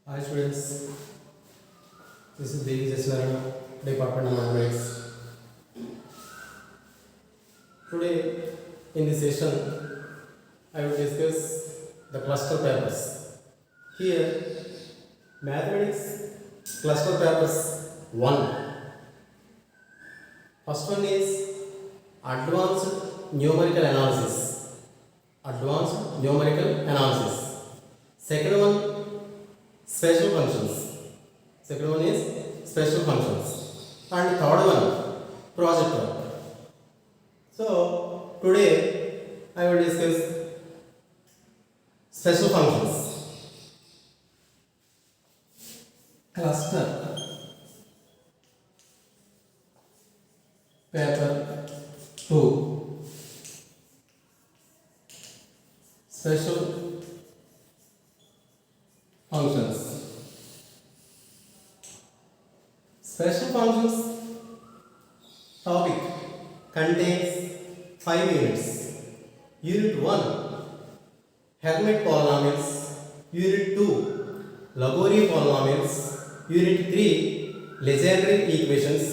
Hi students, this is Devi Jaswaran, Department of Mathematics. Today in this session, I will discuss the cluster papers. Here, mathematics cluster papers 1. First one is advanced numerical analysis. Advanced numerical analysis. Second one, special functions. Second one is special functions. And third one, project work. So, today I will discuss special functions. Cluster paper 2. Special functions. Special functions topic contains 5 units. Unit 1, Hermite polynomials. Unit 2, Lagrange polynomials. Unit 3, Legendre equations.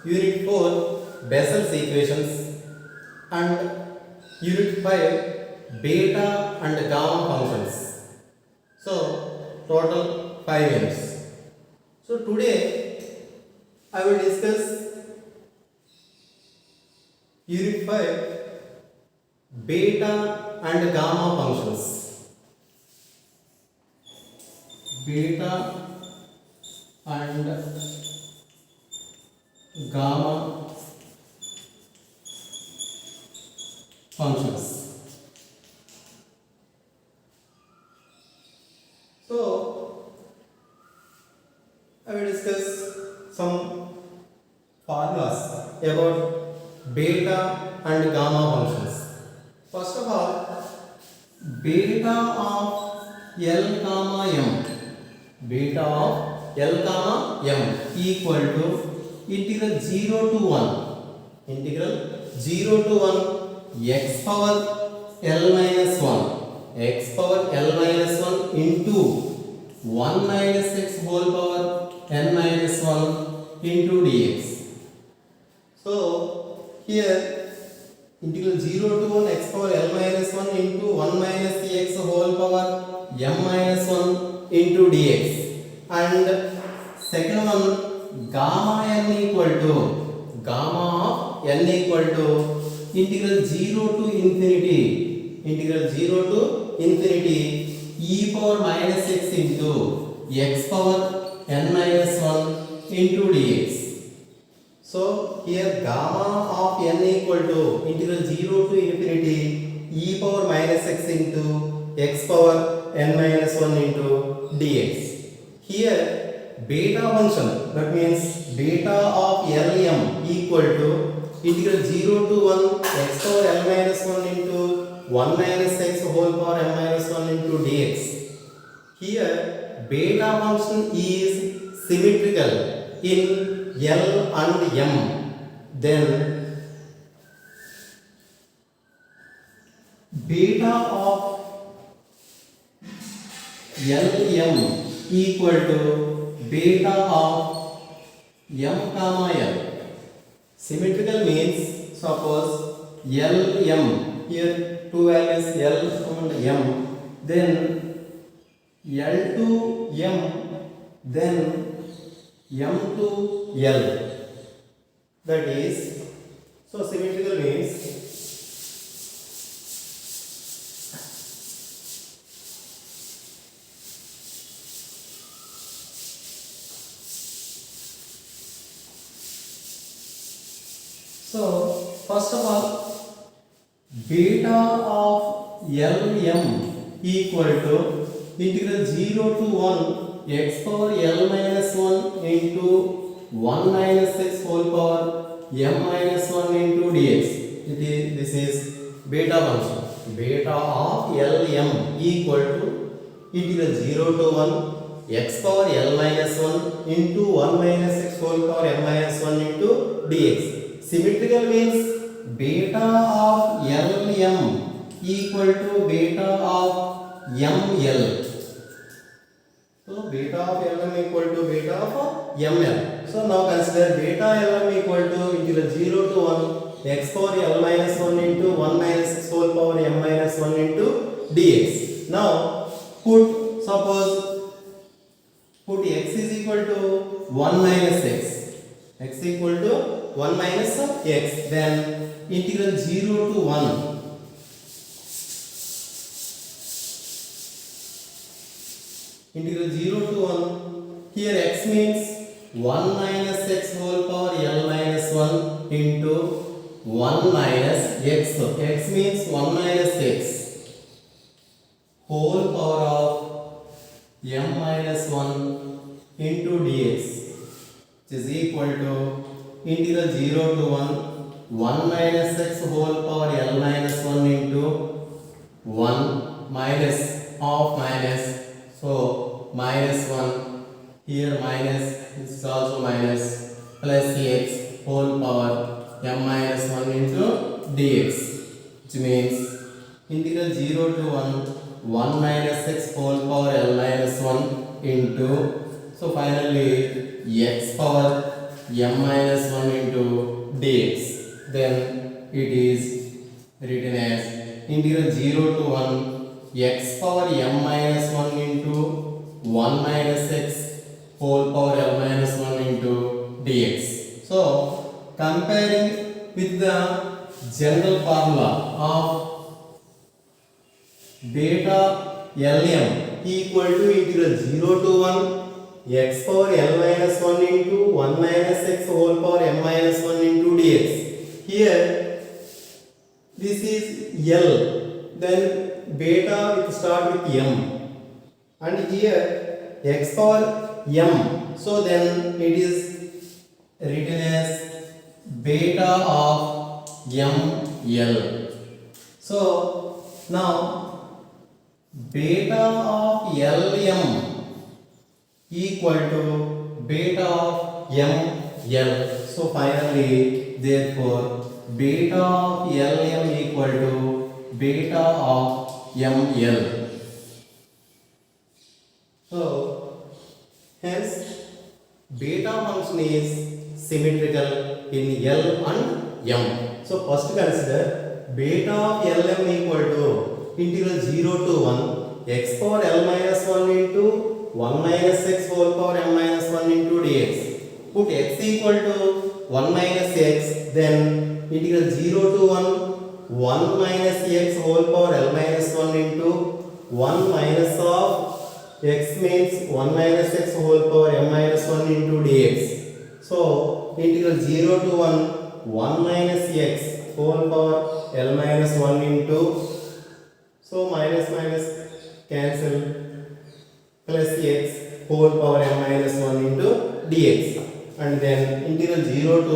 Unit 4, Bessel's equations. And Unit 5, beta and gamma functions. So, total 5 units. So, today I will discuss Unit 5, beta and gamma functions. Beta and gamma functions. So, I will discuss some formulas about beta and gamma functions. First of all, beta of L comma m. Beta of L comma m equal to integral 0 to 1. Integral 0 to 1 x power L minus 1. X power L minus 1 into 1 minus x whole power n minus 1 into dx. So, here integral 0 to 1 x power L minus 1 into 1 minus x whole power m minus 1 into dx. And second one, gamma n equal to, gamma of n equal to integral 0 to infinity, integral 0 to infinity e power minus x into x power n minus 1 into dx. So, here gamma of n equal to integral 0 to infinity e power minus x into x power n minus 1 into dx. Here beta function, that means beta of Lm equal to integral 0 to 1 x power n minus 1 into 1 minus x whole power n minus 1 into dx. Here beta function is symmetrical in L and M. Then beta of Lm equal to beta of m comma l. Symmetrical means suppose Lm, here two values L and M, then L to M, then M to L. That is, so symmetrical means so first of all, beta of Lm equal to integral 0 to 1 x power L minus 1 into 1 minus x whole power m minus 1 into dx. This is beta function. Beta of Lm equal to integral 0 to 1 x power L minus 1 into 1 minus x whole power m minus 1 into dx. Symmetrical means beta of Lm equal to beta of ml. So beta of Lm equal to beta of Ml. So now consider beta Lm equal to integral 0 to 1 x power L minus 1 into 1 minus x whole power M minus 1 into dx. Now suppose put x is equal to 1 minus x. X equal to 1 minus x. Then integral 0 to 1. Integral 0 to 1. Here x means 1 minus x whole power L minus 1 into 1 minus x. So x means 1 minus x whole power of M minus 1 into dx, which is equal to integral 0 to 1 minus x whole power L minus 1 into 1 minus of minus. So minus 1, here minus, this is also minus, plus x whole power M minus 1 into dx, which means integral 0 to 1 minus x whole power L minus 1 into, so finally x power M minus 1 into dx. Then it is written as integral 0 to 1 x power M minus 1 into 1 minus x whole power L minus 1 into dx. So comparing with the general formula of beta Lm equal to integral 0 to 1 x power L minus 1 into 1 minus x whole power M minus 1 into dx. Here this is L, then beta will start with M, and here x power M, so then it is written as beta of ML. So now beta of Lm equal to beta of ML. So finally, therefore beta of Lm equal to beta of ML. So hence beta function is symmetrical in L and M. So first consider beta of Lm equal to integral 0 to 1 x power L minus 1 into 1 minus x whole power M minus 1 into dx. Put x equal to 1 minus x, then integral 0 to 1 minus x whole power L minus 1 into 1 minus of x means 1 minus x whole power M minus 1 into dx. So integral 0 to 1 minus x whole power L minus 1 into, so minus minus cancel, plus x whole power M minus 1 into dx, and then integral 0 to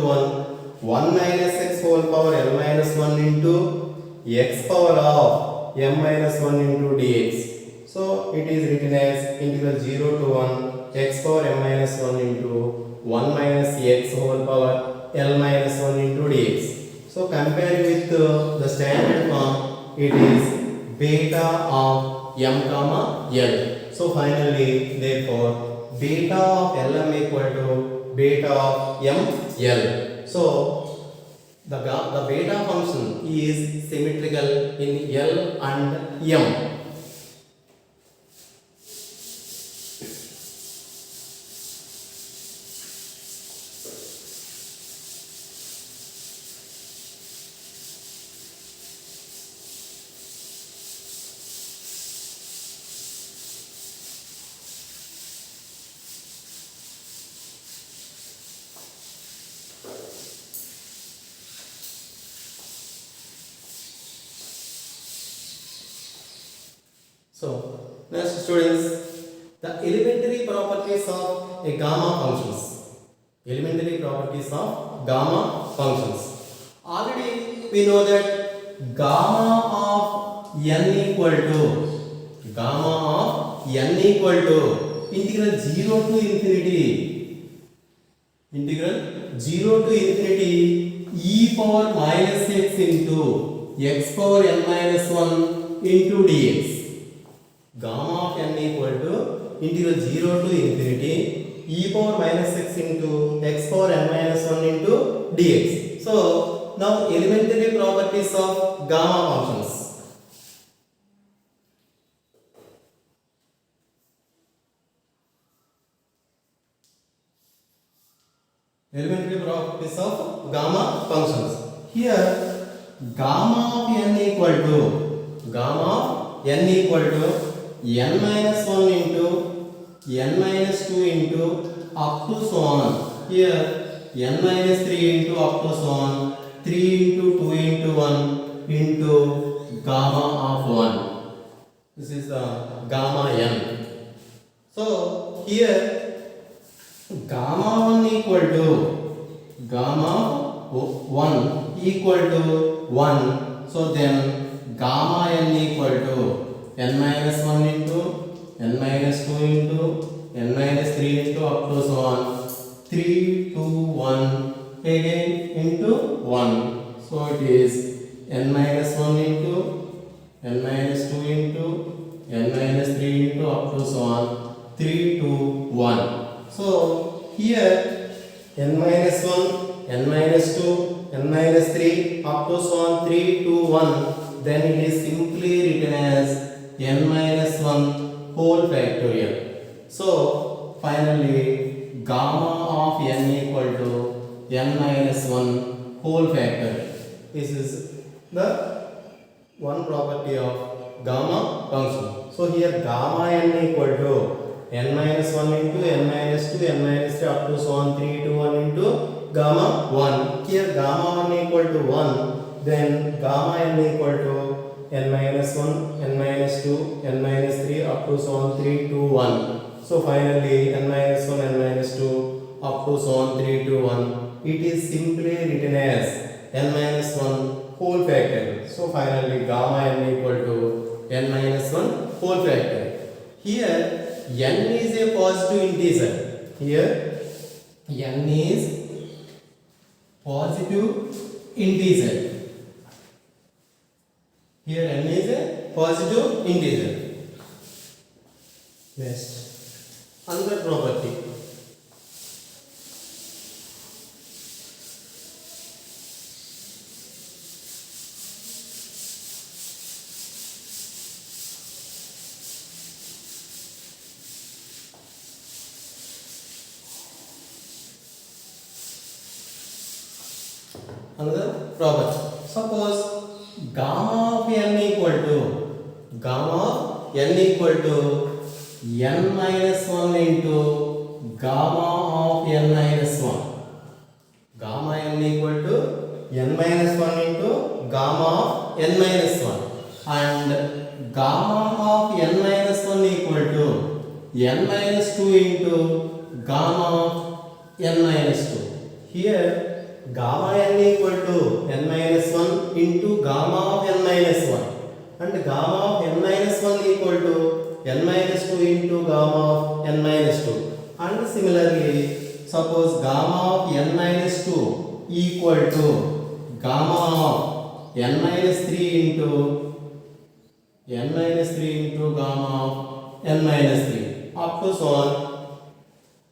1 minus x whole power L minus 1 into x power of M minus 1 into dx. So it is written as integral 0 to 1 x power M minus 1 into 1 minus x whole power L minus 1 into dx. So compared with the standard form, it is beta of M comma L. So finally, therefore beta of Lm equal to beta of ML. So the beta function is symmetrical in L and M. So next students, the elementary properties of a gamma functions. Elementary properties of gamma functions. Already we know that gamma of n equal to integral 0 to infinity e power minus x into x power n minus 1 into dx. Gamma of n equal to integral 0 to infinity e power minus x into x power n minus 1 into dx. So now elementary properties of gamma functions. Elementary properties of gamma functions. Here gamma of n equal to n minus 1 into n minus 2 into up to so on. Here n minus 3 into up to so on, 3 into 2 into 1 into gamma of 1. This is the gamma n. So here gamma 1 equal to 1. So then gamma n equal to n minus 1 into n minus 2 into n minus 3 into up to so on, 3 2 1 again into 1. So it is n minus 1 into n minus 2 into n minus 3 into up to so on, 3 2 1. So here n minus 1, n minus 2, n minus 3 up to so on 3 2 1, then it is simply written as n minus 1 whole factorial. So finally gamma of n equal to n minus 1 whole factorial. This is the one property of gamma function. So here gamma n equal to n minus 1 into n minus 2 n minus 3 up to so on 3 2 1 into gamma 1. Here gamma 1 equal to 1, then gamma n equal to n minus 1 n minus 2 n minus 3 up to so on 3 2 1. So finally n minus 1 n minus 2 up to so on 3 2 1, it is simply written as n minus 1 whole factorial. So finally gamma n equal to n minus 1 whole factorial. Here n is a positive integer. Here n is positive integer. Here n is a positive integer. Next, another property. Another property. Suppose gamma of n equal to n minus 1 into gamma of n minus 1. Gamma n equal to n minus 1 into gamma of n minus 1, and gamma of n minus 1 equal to n minus 2 into gamma of n minus 2. Here gamma n equal to n minus 1 into gamma of n minus 1, and gamma of n minus 1 equal to n minus 2 into gamma of n minus 2. And similarly, suppose gamma of n minus 2 equal to gamma of n minus 3 into gamma of n minus 3 up to so on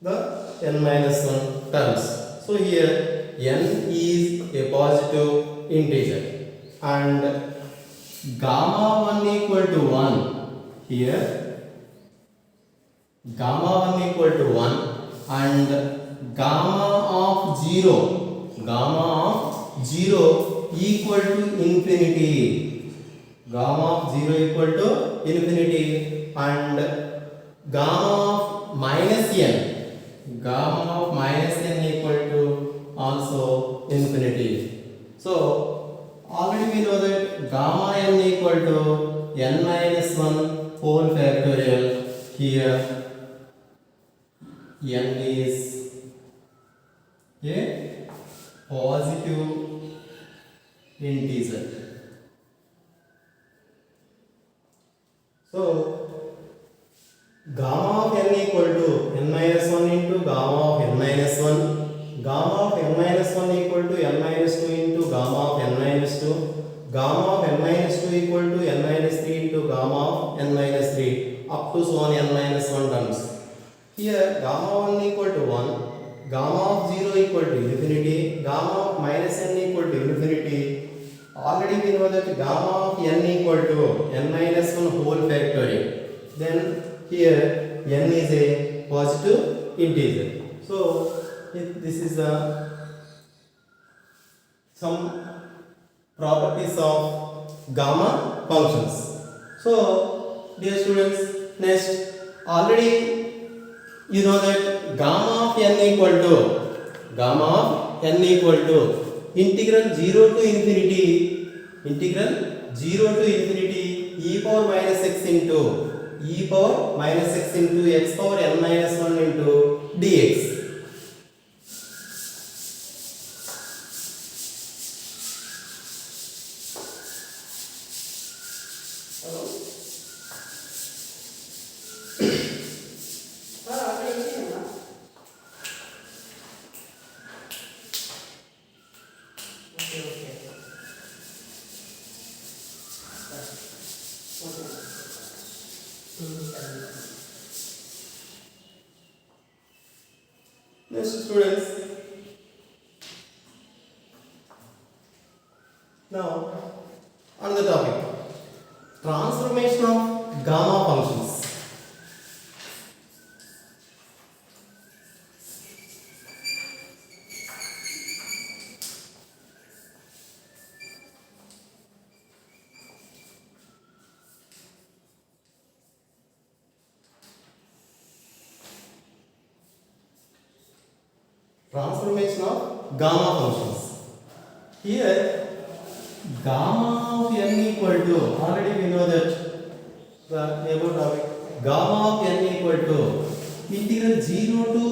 the n minus 1 terms. So here n is a positive integer, and gamma 1 equal to 1. Here gamma 1 equal to 1, and gamma of 0 equal to infinity. Gamma of 0 equal to infinity, and gamma of minus n equal to also infinity. So already we know that gamma n equal to n minus 1 whole factorial. Here n is a positive integer. So gamma of n equal to n minus 1 into gamma of n minus 1. Gamma of n minus 1 equal to n minus 2 into gamma of n minus 2. gamma of n minus 2 equal to n minus 3 into gamma of n minus 3 up to so on n minus 1 terms. Here gamma 1 equal to 1, gamma of 0 equal to infinity, gamma of minus n equal to infinity. Already we know that gamma of n equal to n minus 1 whole factorial. Then here n is a positive integer. So this is the some properties of gamma functions. So dear students, next already you know that gamma of n equal to integral 0 to infinity e power minus x into x power n minus 1 into dx. Next students, now another topic, transformation of gamma functions. Transformation of gamma functions. Here gamma of n equal to, already we know that the above topic, gamma of n equal to integral 0 to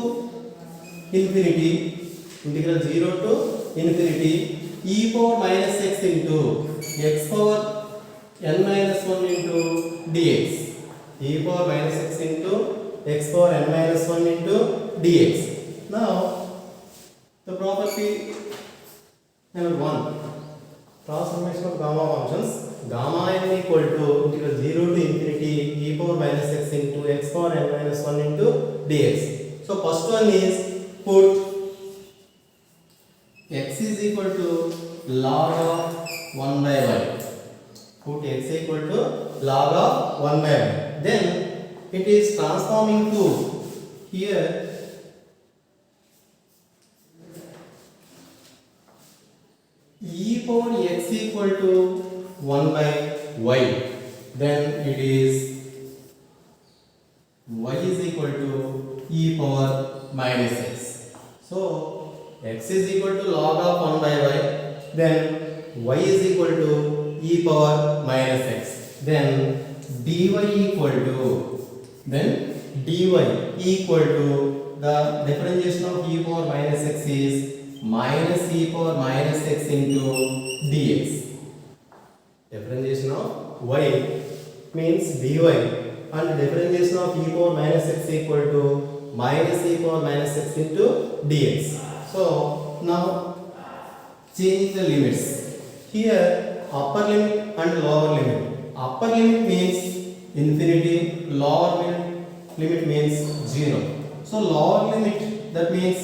infinity e power minus x into x power n minus 1 into dx. E power minus x into x power n minus 1 into dx. Now the property number 1, transformation of gamma functions. Gamma n equal to integral 0 to infinity e power minus x into x power n minus 1 into dx. So first one is put x is equal to log of 1 by y. Put x equal to log of 1 by y. Then it is transforming to here e power x equal to 1 by y. Then it is y is equal to e power minus x. So x is equal to log of 1 by y. Then y is equal to e power minus x. Then dy equal to the differentiation of e power minus x is minus e power minus x into dx. Differentiation of y means dy and differentiation of e power minus x equal to minus e power minus x into dx. So now change the limits. Here upper limit and lower limit. Upper limit means infinity, lower limit means 0. So lower limit, that means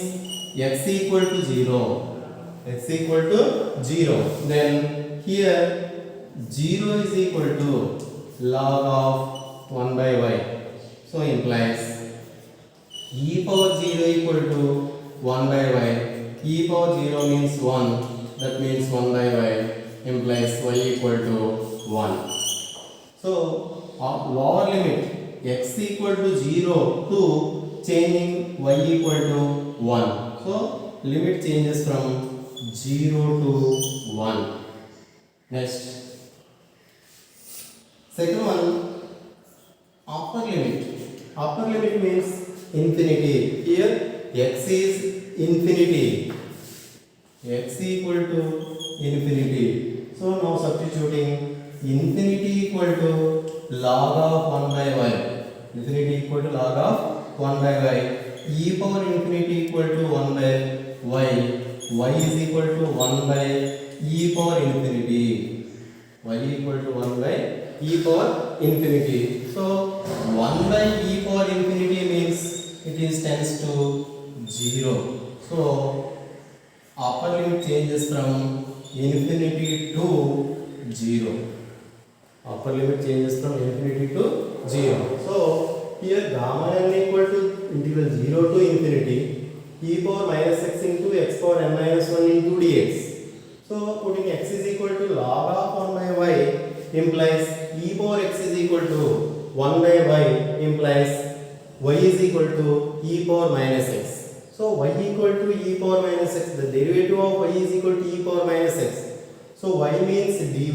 x equal to 0. Then here 0 is equal to log of 1 by y. So implies e power 0 equal to 1 by y. E power 0 means 1. That means 1 by y implies y equal to 1. So lower limit x equal to 0 to changing y equal to 1. So limit changes from 0 to 1. Next, second one, upper limit. Upper limit means infinity. Here x is infinity. X equal to infinity. So now substituting infinity equal to log of 1 by y. Infinity equal to log of 1 by y. E power infinity equal to 1 by y. Y is equal to 1 by e power infinity. y equal to 1 by e power infinity. So 1 by e power infinity means it is tends to 0. So upper limit changes from infinity to 0. Upper limit changes from infinity to 0. So here gamma n equal to integral 0 to infinity e power minus x into x power n minus 1 into dx. So putting x is equal to log of 1 by y implies e power x is equal to 1 by y implies y is equal to e power minus x. So y equal to e power minus x, the derivative of y is equal to e power minus x. So y means dy,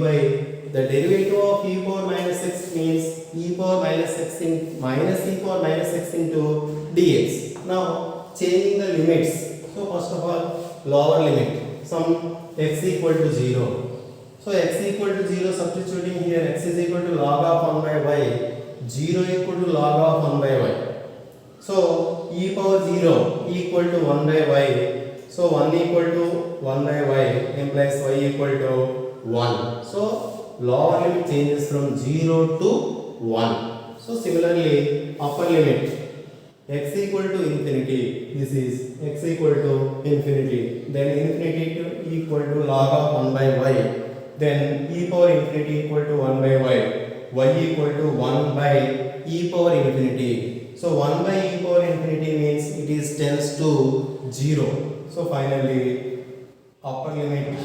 the derivative of e power minus x means e power minus x in minus e power minus x into dx. Now changing the limits. So first of all lower limit, some x equal to 0. So x equal to 0, substituting here x is equal to log of 1 by y, 0 equal to log of 1 by y. So e power 0 equal to 1 by y. So 1 equal to 1 by y implies y equal to 1. So lower limit changes from 0 to 1. So similarly upper limit x equal to infinity, this is x equal to infinity, then infinity to equal to log of 1 by y, then e power infinity equal to 1 by y, y equal to 1 by e power infinity. So 1 by e power infinity means it is tends to 0. So finally upper limit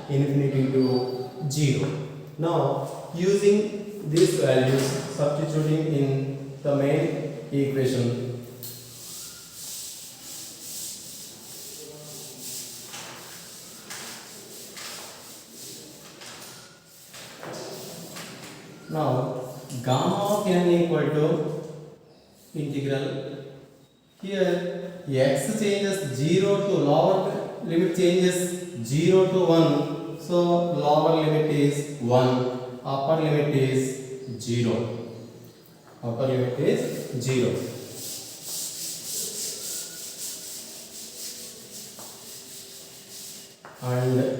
infinity to 0. Now using these values, substituting in the main equation, now gamma of n equal to integral, here x changes 0 to lower limit changes 0 to 1. So lower limit is 1, upper limit is 0. Upper limit is 0. And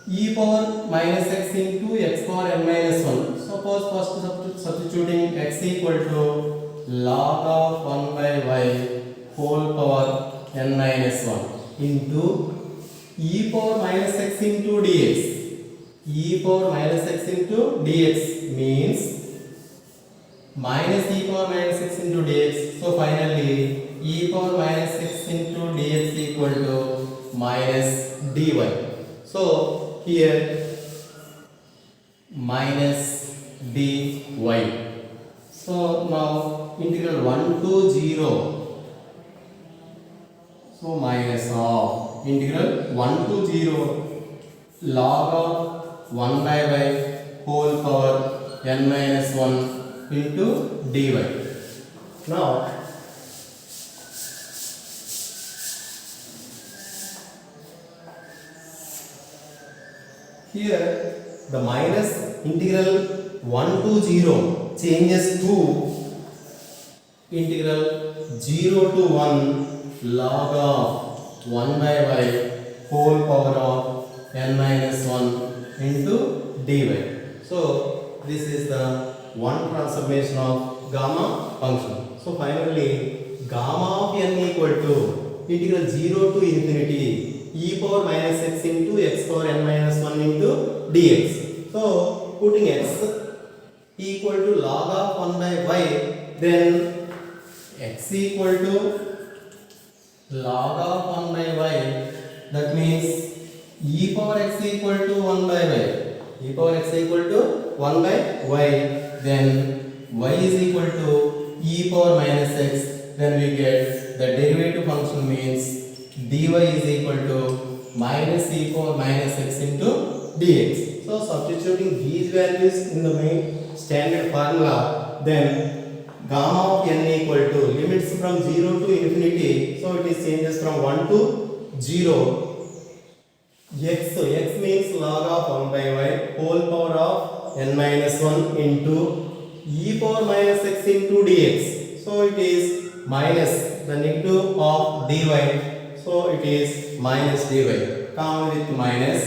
e power minus x into x power n minus 1. Suppose first substituting x equal to log of 1 by y whole power n minus 1 into e power minus x into dx. E power minus x into dx means minus e power minus x into dx. So finally e power minus x into dx equal to minus dy. So here minus dy. So now integral 1 to 0. So minus of integral 1 to 0 log of 1 by y whole power n minus 1 into dy. Now here the minus integral 1 to 0 changes to integral 0 to 1 log of 1 by y whole power of n minus 1 into dy. So this is the one transformation of gamma function. So finally gamma of n equal to integral 0 to infinity e power minus x into x power n minus 1 into dx. So putting x equal to log of 1 by y, then x equal to log of 1 by y, that means e power x equal to 1 by y, e power x equal to 1 by y, then y is equal to e power minus x, then we get the derivative function means dy is equal to minus e power minus x into dx. So substituting these values in the main standard formula, then gamma of n equal to limits from 0 to infinity, so it is changes from 1 to 0 x. So x means log of 1 by y whole power of n minus 1 into e power minus x into dx. So it is minus the negative of dy, so it is minus dy. Come with minus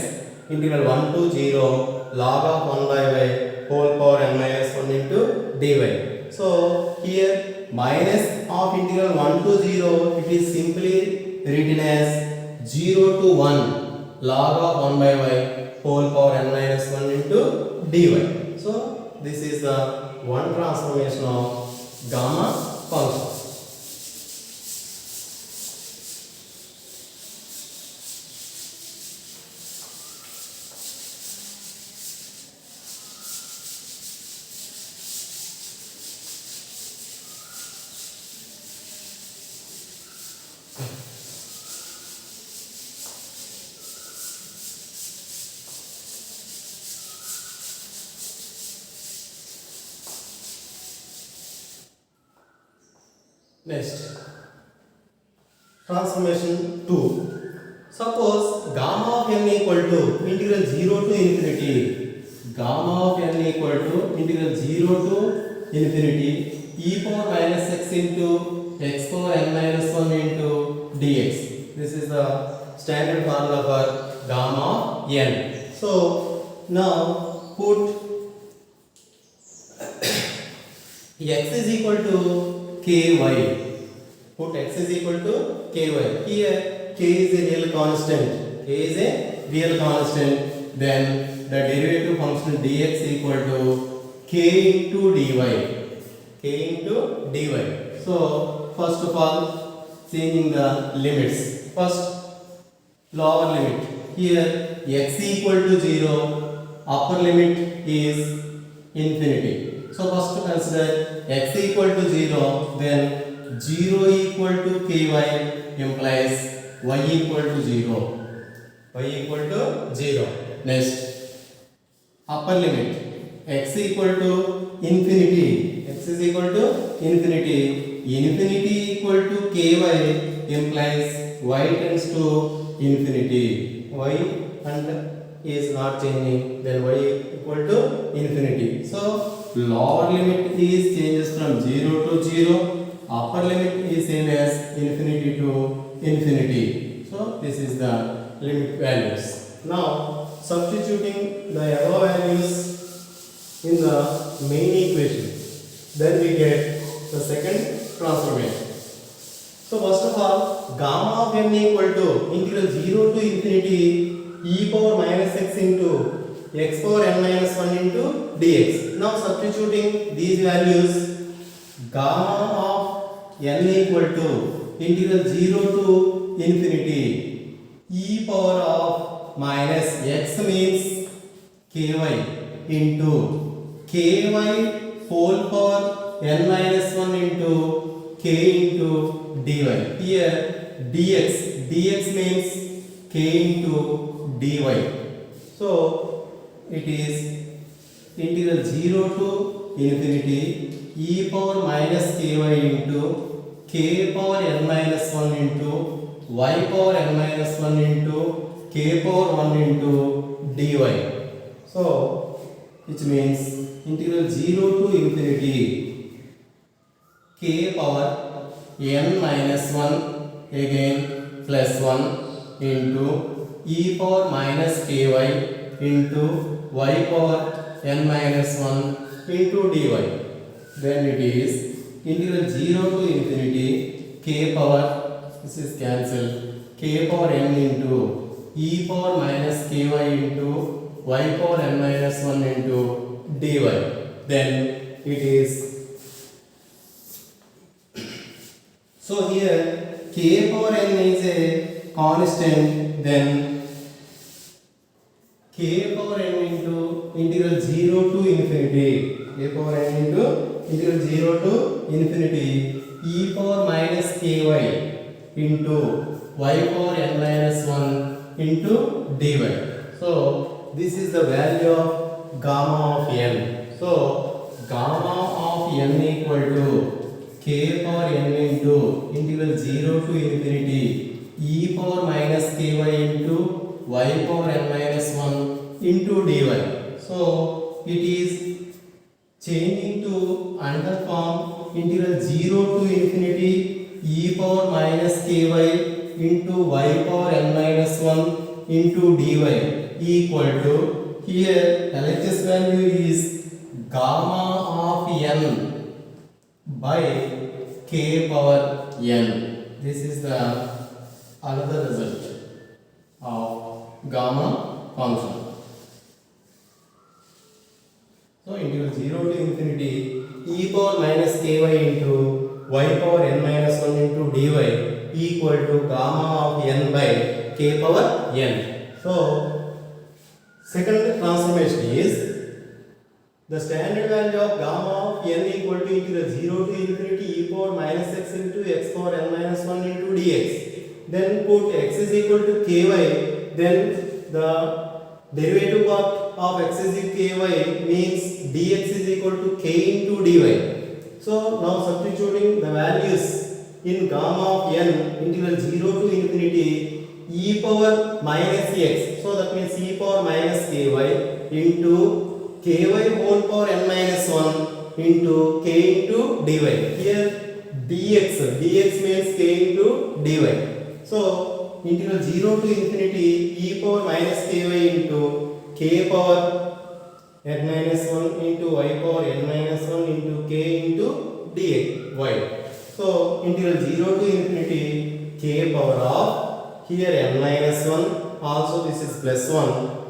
integral 1 to 0 log of 1 by y whole power n minus 1 into dy. So here minus of integral 1 to 0, it is simply written as 0 to 1 log of 1 by y whole power n minus 1 into dy. So this is the one transformation of gamma function. Next, transformation 2. Suppose gamma of n equal to integral 0 to infinity. Gamma of n equal to integral 0 to infinity e power minus x into x power n minus 1 into dx. This is the standard formula for gamma of n. So now put x is equal to ky. Put x is equal to ky. Here k is a real constant. K is a real constant. Then the derivative function dx equal to k into dy. K into dy. So first of all, changing the limits. First, lower limit. Here x equal to 0. Upper limit is infinity. So first consider x equal to 0, then 0 equal to ky implies y equal to 0. Y equal to 0. Next, upper limit x equal to infinity. X is equal to infinity. Infinity equal to ky implies y tends to infinity. Y and is not changing, then y equal to infinity. So lower limit is changes from 0 to 0. Upper limit is same as infinity to infinity. So this is the limit values. Now substituting the above values in the main equation, then we get the second transformation. So first of all, gamma of n equal to integral 0 to infinity e power minus x into x power n minus 1 into dx. Now substituting these values, gamma of n equal to integral 0 to infinity e power of minus x means ky into ky whole power n minus 1 into k into dy. Here dx means k into dy. So it is integral 0 to infinity e power minus ky into k power n minus 1 into y power n minus 1 into k power 1 into dy. So which means integral 0 to infinity k power n minus 1 again plus 1 into e power minus ky into y power n minus 1 into dy. Then it is integral 0 to infinity k power, this is cancelled, k power n into e power minus ky into y power n minus 1 into dy. Then it is, so here k power n is a constant, then k power n into integral 0 to infinity, k power n into integral 0 to infinity e power minus ky into y power n minus 1 into dy. So this is the value of gamma of n. So gamma of n equal to k power n into integral 0 to infinity e power minus ky into y power n minus 1 into dy. So it is changing to another form, integral 0 to infinity e power minus ky into y power n minus 1 into dy equal to, here LHS value is gamma of n by k power n. This is the another result of gamma function. So integral 0 to infinity e power minus ky into y power n minus 1 into dy equal to gamma of n by k power n. So second transformation is the standard value of gamma of n equal to integral 0 to infinity e power minus x into x power n minus 1 into dx. Then put x is equal to ky, then the derivative part of x is equal to ky means dx is equal to k into dy. So now substituting the values in gamma of n integral 0 to infinity e power minus x, so that means e power minus ky into ky whole power n minus 1 into k into dy. Here dx means k into dy. So integral 0 to infinity e power minus ky into k power n minus 1 into y power n minus 1 into k into dy. So integral 0 to infinity k power of here n minus 1, also this is plus 1.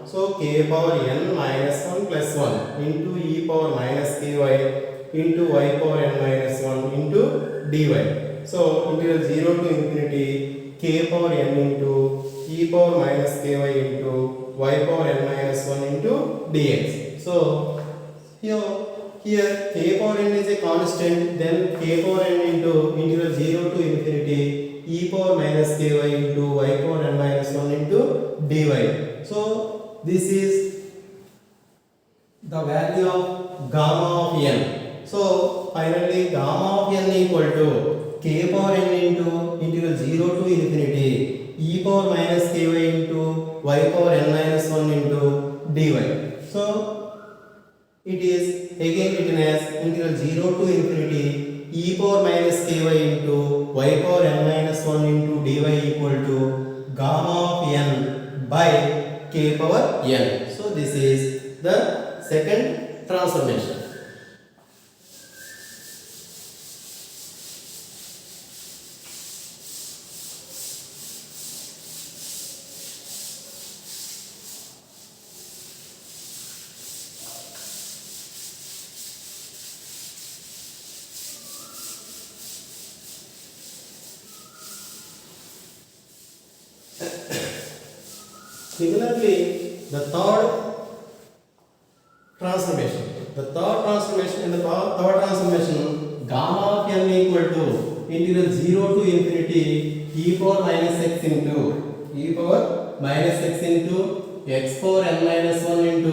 So k power n minus 1 plus 1 into e power minus ky into y power n minus 1 into dy. So integral 0 to infinity k power n into e power minus ky into y power n minus 1 into dx. So here k power n is a constant, then k power n into integral 0 to infinity e power minus ky into y power n minus 1 into dy. So this is the value of gamma of n. So finally gamma of n equal to k power n into integral 0 to infinity e power minus ky into y power n minus 1 into dy. So it is again written as integral 0 to infinity e power minus ky into y power n minus 1 into dy equal to gamma of n by k power n. So this is the second transformation. Similarly, the third transformation. In the third transformation, gamma of n equal to integral 0 to infinity e power minus x into x power n minus 1 into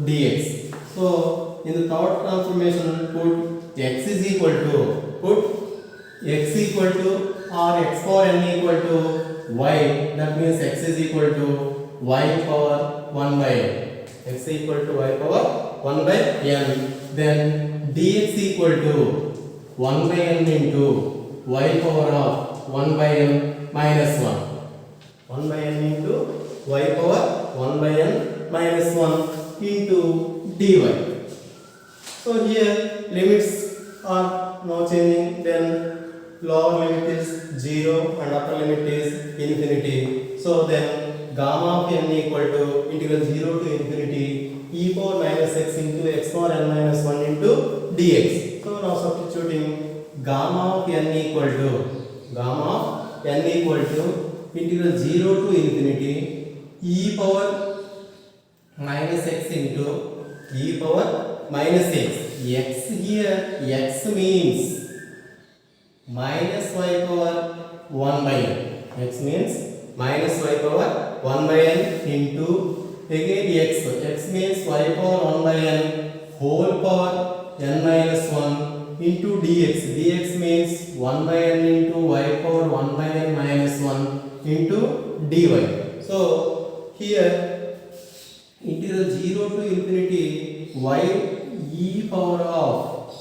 dx. So in the third transformation, put x equal to or x power n equal to y. That means x is equal to y power 1 by n. X equal to y power 1 by n. Then dx equal to 1 by n into y power of 1 by n minus 1. 1 by n into y power 1 by n minus 1 into dy. So here limits are now changing. Then lower limit is 0 and upper limit is infinity. So then gamma of n equal to integral 0 to infinity e power minus x into x power n minus 1 into dx. So now substituting gamma of n equal to integral 0 to infinity e power minus x into e power minus x. X here, x means minus y power 1 by n. X means minus y power 1 by n into again x. X means y power 1 by n whole power n minus 1 into dx. Dx means 1 by n into y power 1 by n minus 1 into dy. So here integral 0 to infinity y e power of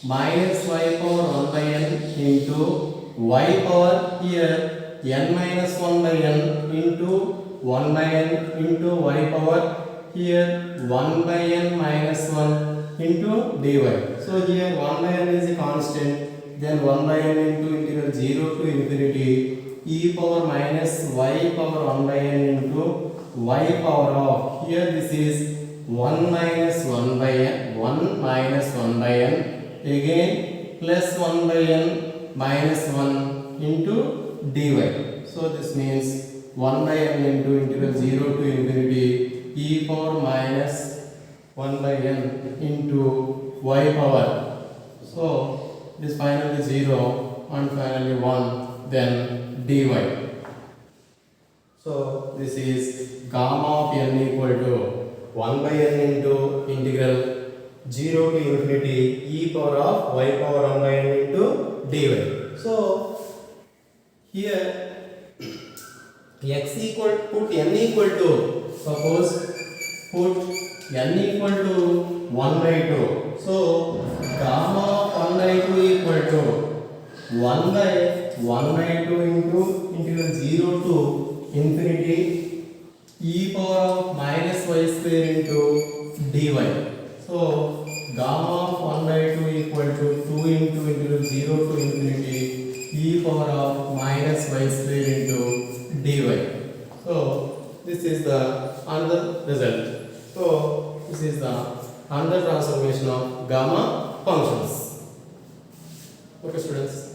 minus y power 1 by n into y power here n minus 1 by n into 1 by n into y power here 1 by n minus 1 into dy. So here 1 by n is a constant, then 1 by n into integral 0 to infinity e power minus y power 1 by n into y power of, here this is 1 minus 1 by n, 1 minus 1 by n, again plus 1 by n minus 1 into dy. So this means 1 by n into integral 0 to infinity e power minus 1 by n into y power. So it is finally 0 and finally 1, then dy. So this is gamma of n equal to 1 by n into integral 0 to infinity e power of y power 1 by n into dy. So here x equal, put n equal to, suppose put n equal to 1 by 2. So gamma of 1 by 2 equal to 1 by 1 by 2 into integral 0 to infinity e power of minus y square into dy. So gamma of 1 by 2 equal to 2 into integral 0 to infinity e power of minus y square into dy. So this is the another result. So this is the another transformation of gamma functions. Okay students.